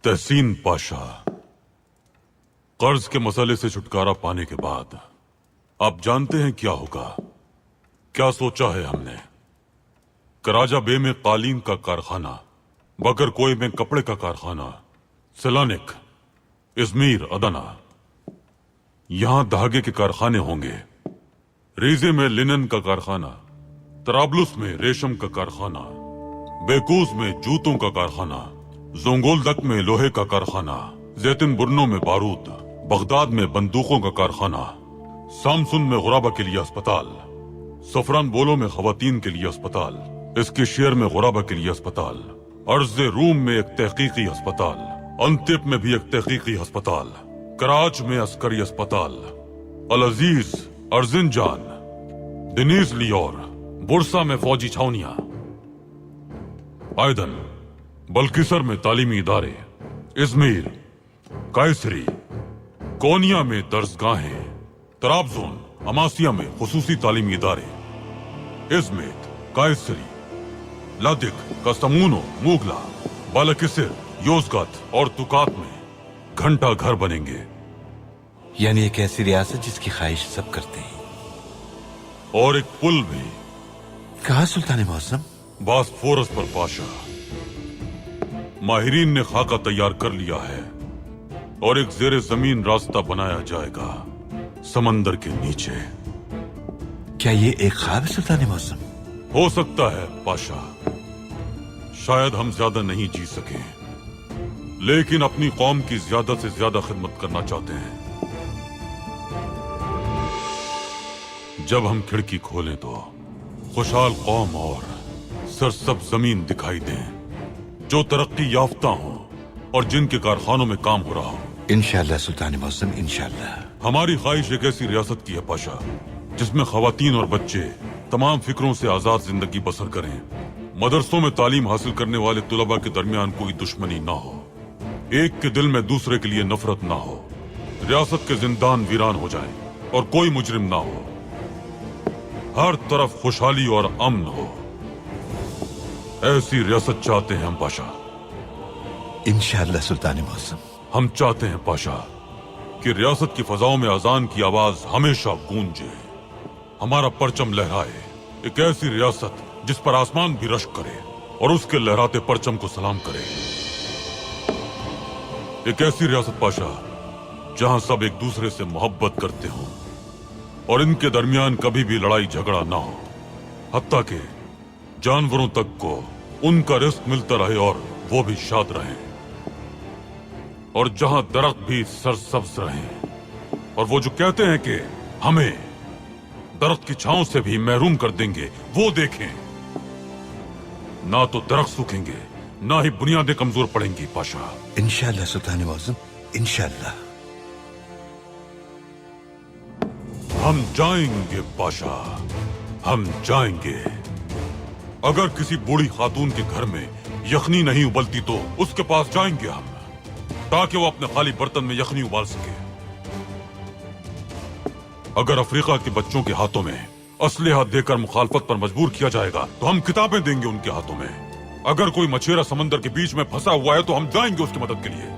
तहसीन पाशा, कर्ज के मसले से छुटकारा पाने के बाद आप जानते हैं क्या होगा? क्या सोचा है हमने? कराजा बे में कालीन का कारखाना, बकर कोई में कपड़े का कारखाना, सेलानिक, इजमीर, अदना, यहां धागे के कारखाने होंगे। रीजे में लिनन का कारखाना, तराबलुस में रेशम का कारखाना, बेकूज में जूतों का कारखाना, जोंगोलदक में लोहे का कारखाना, जैतन बुर्नो में बारूद, बगदाद में बंदूकों का कारखाना, सामसुन में गुराबा के लिए अस्पताल, सफरान बोलो में खवातीन के लिए अस्पताल, इसके शेर में गुराबा के लिए अस्पताल, अर्ज रूम में एक तहकीकी अस्पताल, अंतिप में भी एक तहकीकी अस्पताल, कराच में अस्करी अस्पताल, अल अजीज, अर्जिनजान, दिनीज लियोर, बुरसा में फौजी छावनियां, आयदन, बल्किसर में तालीमी इदारे, इजमीर, कायसरी, कोनिया में दर्जगाहें, तराबजोन, अमासिया में खुसूसी तालीमी इदारे, इजमेत, कायसरी, लादिक, कस्तमूनो, मुगला, बालकिसिर, योजगत और तुकात में घंटा घर बनेंगे। यानी एक ऐसी रियासत जिसकी ख्वाहिश सब करते हैं। और एक पुल भी। कहा सुल्तान मौसम? बासफोरस पर पाशा। माहिरीन ने खाका तैयार कर लिया है और एक जेरे जमीन रास्ता बनाया जाएगा समंदर के नीचे। क्या ये एक ख्वाब है सुल्तान मौसम? हो सकता है पाशा, शायद हम ज्यादा नहीं जी सके, लेकिन अपनी कौम की ज्यादा से ज्यादा खिदमत करना चाहते हैं। जब हम खिड़की खोलें तो खुशहाल कौम और सरसब जमीन दिखाई दें जो तरक्की याफ्ता हो और जिनके कारखानों में काम हो रहा हो। इंशाअल्लाह सुल्तान मौसम, इंशाअल्लाह। हमारी ख्वाहिश एक ऐसी रियासत की है पाशा जिसमें खवातीन और बच्चे तमाम फिक्रों से आजाद जिंदगी बसर करें। मदरसों में तालीम हासिल करने वाले तुलबा के दरमियान कोई दुश्मनी ना हो, एक के दिल में दूसरे के लिए नफरत ना हो, रियासत के जिंदान वीरान हो जाएं और कोई मुजरिम ना हो, हर तरफ खुशहाली और अमन हो। ऐसी रियासत चाहते हैं हम पाशा। इंशाअल्लाह सुल्तान मौसम। हम चाहते हैं पाशा कि रियासत की फजाओं में अजान की आवाज हमेशा गूंजे, हमारा परचम लहराए। एक ऐसी रियासत जिस पर आसमान भी रश्क करे और उसके लहराते परचम को सलाम करे। एक ऐसी रियासत पाशा जहां सब एक दूसरे से मोहब्बत करते हों और इनके दरमियान कभी भी लड़ाई झगड़ा ना हो, हत्ता कि जानवरों तक को उनका रिस्क मिलता रहे और वो भी शाद रहें, और जहां दरख्त भी सरसब्ज रहें और वो जो कहते हैं कि हमें दरख्त की छांव से भी महरूम कर देंगे, वो देखें। ना तो दरख्त सूखेंगे, ना ही बुनियादें कमजोर पड़ेंगी पाशा। इंशाअल्लाह सुल्तान मौसम, इंशाअल्लाह। हम जाएंगे पाशा, हम जाएंगे। अगर किसी बूढ़ी खातून के घर में यखनी नहीं उबलती तो उसके पास जाएंगे हम, ताकि वो अपने खाली बर्तन में यखनी उबाल सके। अगर अफ्रीका के बच्चों के हाथों में असलहा देकर मुखालफत पर मजबूर किया जाएगा तो हम किताबें देंगे उनके हाथों में। अगर कोई मछेरा समंदर के बीच में फंसा हुआ है तो हम जाएंगे उसकी मदद के लिए।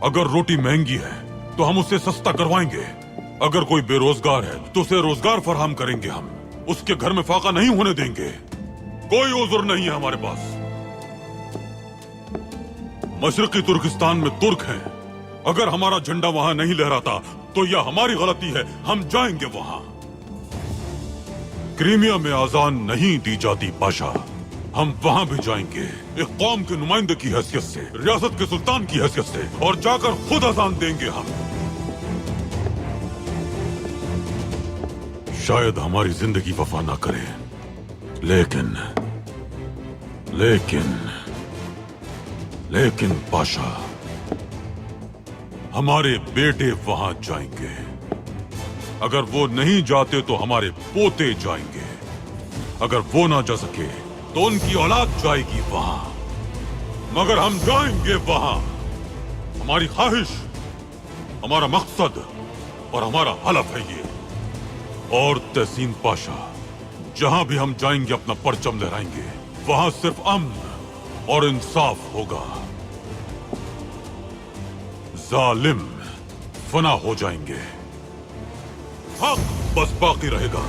अगर रोटी महंगी है तो हम उसे सस्ता करवाएंगे। अगर कोई बेरोजगार है तो उसे रोजगार फराहम करेंगे हम, उसके घर में फाका नहीं होने देंगे। कोई उज़्र नहीं है हमारे पास। मशरकी तुर्किस्तान में तुर्क हैं, अगर हमारा झंडा वहां नहीं लहराता तो यह हमारी गलती है, हम जाएंगे वहां। क्रीमिया में आजान नहीं दी जाती पाशा, हम वहां भी जाएंगे एक कौम के नुमाइंदे की हैसियत से, रियासत के सुल्तान की हैसियत से, और जाकर खुद आजान देंगे हम। शायद हमारी जिंदगी वफा ना करे, लेकिन लेकिन लेकिन पाशा, हमारे बेटे वहां जाएंगे। अगर वो नहीं जाते तो हमारे पोते जाएंगे। अगर वो ना जा सके तो उनकी औलाद जाएगी वहां, मगर हम जाएंगे वहां। हमारी ख्वाहिश, हमारा मकसद और हमारा हलफ है ये। और तहसीन पाशा, जहां भी हम जाएंगे अपना परचम लहराएंगे, वहां सिर्फ अमन और इंसाफ होगा। जालिम फना हो जाएंगे, हक बस बाकी रहेगा।